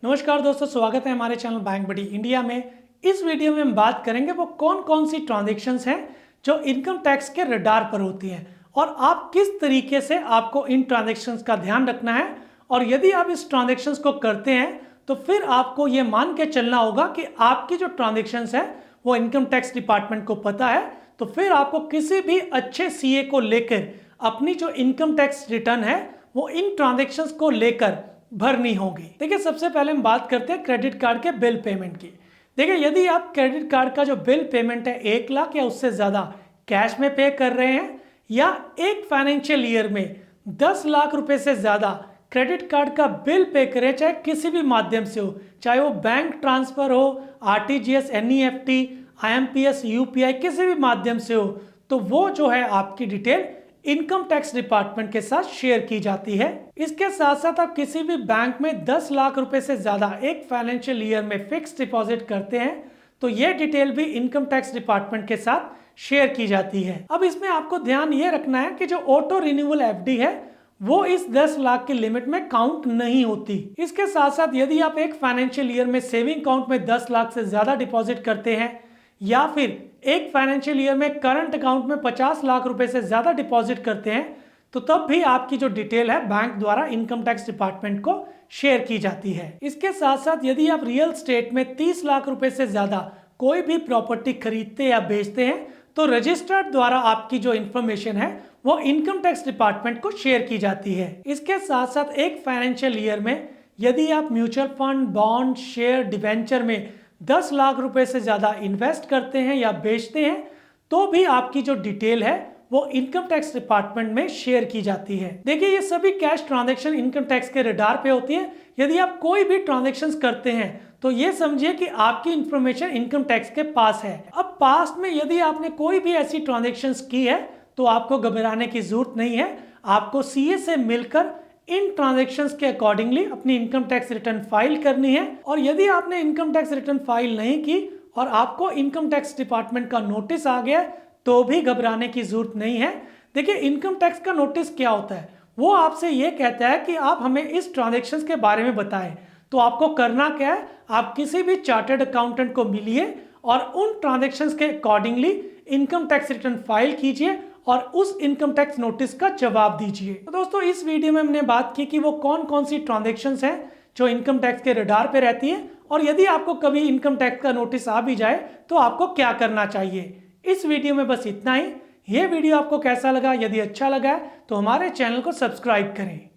नमस्कार दोस्तों, स्वागत है हमारे चैनल बैंक बडी इंडिया में। इस वीडियो में हम बात करेंगे वो कौन कौन सी ट्रांजैक्शंस हैं जो इनकम टैक्स के रडार पर होती हैं और आप किस तरीके से आपको इन ट्रांजैक्शंस का ध्यान रखना है। और यदि आप इस ट्रांजैक्शंस को करते हैं तो फिर आपको ये मान के चलना होगा कि आपकी जो ट्रांजैक्शंस है वो इनकम टैक्स डिपार्टमेंट को पता है। तो फिर आपको किसी भी अच्छे सीए को लेकर अपनी जो इनकम टैक्स रिटर्न है वो इन ट्रांजैक्शंस को लेकर भरनी होगी। देखिए, सबसे पहले हम बात करते हैं क्रेडिट कार्ड के बिल पेमेंट की। देखिए, यदि आप क्रेडिट कार्ड का जो बिल पेमेंट है 1 लाख या उससे ज़्यादा कैश में पे कर रहे हैं या एक फाइनेंशियल ईयर में 10 लाख रुपए से ज़्यादा क्रेडिट कार्ड का बिल पे करें, चाहे किसी भी माध्यम से हो, चाहे वो बैंक ट्रांसफ़र हो, आरटीजीएस, एनईएफटी, आईएमपीएस, यूपीआई, किसी भी माध्यम से हो, तो वो जो है आपकी डिटेल इनकम टैक्स डिपार्टमेंट के साथ शेयर की जाती है। इसके साथ साथ आप किसी भी बैंक में 10 लाख रुपए से ज्यादा एक फाइनेंशियल ईयर में फिक्स डिपॉजिट करते हैं तो यह डिटेल भी इनकम टैक्स डिपार्टमेंट के साथ शेयर की जाती है। अब इसमें आपको ध्यान ये रखना है कि जो ऑटो रिन्यूअल एफडी है वो इस 10 लाख की लिमिट में काउंट नहीं होती। इसके साथ साथ यदि आप एक फाइनेंशियल ईयर में सेविंग अकाउंट में 10 लाख से ज्यादा डिपॉजिट करते हैं या फिर एक फाइनेंशियल ईयर में करंट अकाउंट में 50 लाख रुपए से ज्यादा डिपॉजिट करते हैं तो तब भी आपकी जो डिटेल है बैंक द्वारा इनकम टैक्स डिपार्टमेंट को शेयर की जाती है। इसके साथ साथ यदि आप रियल स्टेट में 30 लाख रुपए से ज्यादा कोई भी प्रॉपर्टी खरीदते या बेचते हैं तो रजिस्टर्ड द्वारा आपकी जो इंफॉर्मेशन है वो इनकम टैक्स डिपार्टमेंट को शेयर की जाती है। इसके साथ साथ एक फाइनेंशियल ईयर में यदि आप mutual fund, bond, share, debenture में 10 लाख रुपए से ज्यादा इन्वेस्ट करते हैं या बेचते हैं तो भी आपकी जो डिटेल है वो इनकम टैक्स डिपार्टमेंट में शेयर की जाती है। देखिए, ये सभी कैश ट्रांजैक्शन इनकम टैक्स के रडार पे होती है। यदि आप कोई भी ट्रांजैक्शंस करते हैं तो ये समझिए कि आपकी इंफॉर्मेशन इनकम टैक्स के पास है। अब पास्ट में यदि आपने कोई भी ऐसी ट्रांजैक्शंस की है तो आपको घबराने की जरूरत नहीं है। आपको सीए से मिलकर इन ट्रांजैक्शंस के अकॉर्डिंगली अपनी इनकम टैक्स रिटर्न फाइल करनी है। और यदि आपने इनकम टैक्स रिटर्न फाइल नहीं की और आपको इनकम टैक्स डिपार्टमेंट का नोटिस आ गया तो भी घबराने की जरूरत नहीं है। देखिए, इनकम टैक्स का नोटिस क्या होता है, वो आपसे ये कहता है कि आप हमें इस ट्रांजैक्शंस के बारे में बताएं। तो आपको करना क्या है, आप किसी भी चार्टर्ड अकाउंटेंट को मिलिए और उन ट्रांजैक्शंस के accordingly income tax return file कीजिए और उस इनकम टैक्स नोटिस का जवाब दीजिए। तो दोस्तों, इस वीडियो में हमने बात की कि वो कौन कौन सी ट्रांजैक्शंस हैं जो इनकम टैक्स के रडार पे रहती है और यदि आपको कभी इनकम टैक्स का नोटिस आ भी जाए तो आपको क्या करना चाहिए। इस वीडियो में बस इतना ही। ये वीडियो आपको कैसा लगा? यदि अच्छा लगा है तो हमारे चैनल को सब्सक्राइब करें।